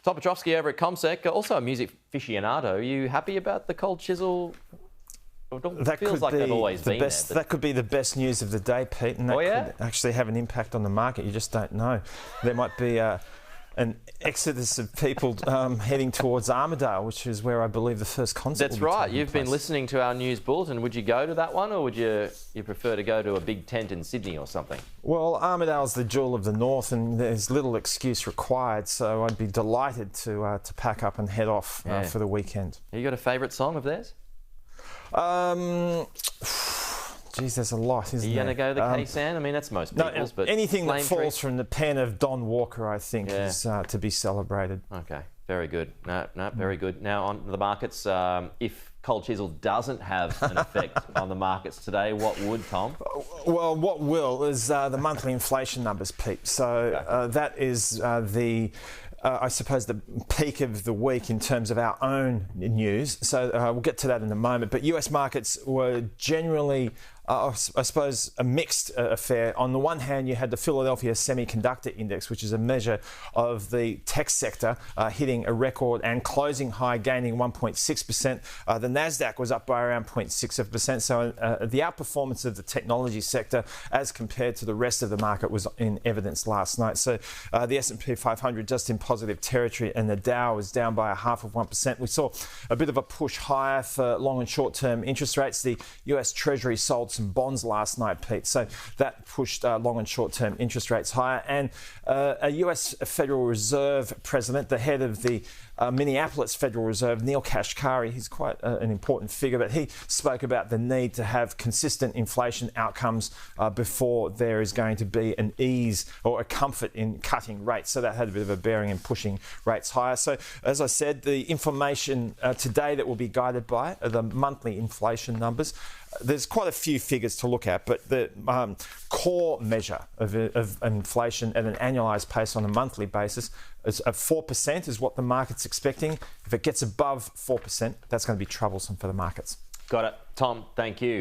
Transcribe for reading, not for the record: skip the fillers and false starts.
Tom Piotrowski over at CommSec, also a music aficionado. Are you happy about the cold chisel? That feels like they've always been best, there. That could be the best news of the day, Pete, and that could actually have an impact on the market. You just don't know. There might be an exodus of people heading towards Armidale, which is where I believe the first concert That's will be right. taking You've place. been listening to our news bulletin. Would you go to that one, or would you prefer to go to a big tent in Sydney or something? Well, Armidale's the jewel of the north, and there's little excuse required, so I'd be delighted to pack up and head off for the weekend. You got a favourite song of theirs? Geez, there's a lot, isn't there? Are you going to go the K-San? I mean, that's most people's, but anything that falls Tree? from the pen of Don Walker, I think, is to be celebrated. Okay, very good. No, very good. Now on the markets, if cold chisel doesn't have an effect on the markets today, what would, Tom? Well, what will is the monthly inflation numbers, Pete. So that is I suppose the peak of the week in terms of our own news. So we'll get to that in a moment. But US markets were generally, I suppose, a mixed affair. On the one hand, you had the Philadelphia Semiconductor Index, which is a measure of the tech sector, hitting a record and closing high, gaining 1.6%. The Nasdaq was up by around 0.6%. So the outperformance of the technology sector as compared to the rest of the market was in evidence last night. So the S&P 500 just in positive territory, and the Dow was down by 0.5%. We saw a bit of a push higher for long and short-term interest rates. The US Treasury sold some bonds last night, Pete, so that pushed long and short-term interest rates higher. And a US Federal Reserve president, the head of the Minneapolis Federal Reserve, Neil Kashkari, he's quite an important figure, but he spoke about the need to have consistent inflation outcomes before there is going to be an ease or a comfort in cutting rates. So that had a bit of a bearing in pushing rates higher. So as I said, the information today that will be guided by the monthly inflation numbers. There's quite a few figures to look at, but the core measure of inflation at an annualised pace on a monthly basis is 4% is what the market's expecting. If it gets above 4%, that's going to be troublesome for the markets. Got it. Tom, thank you.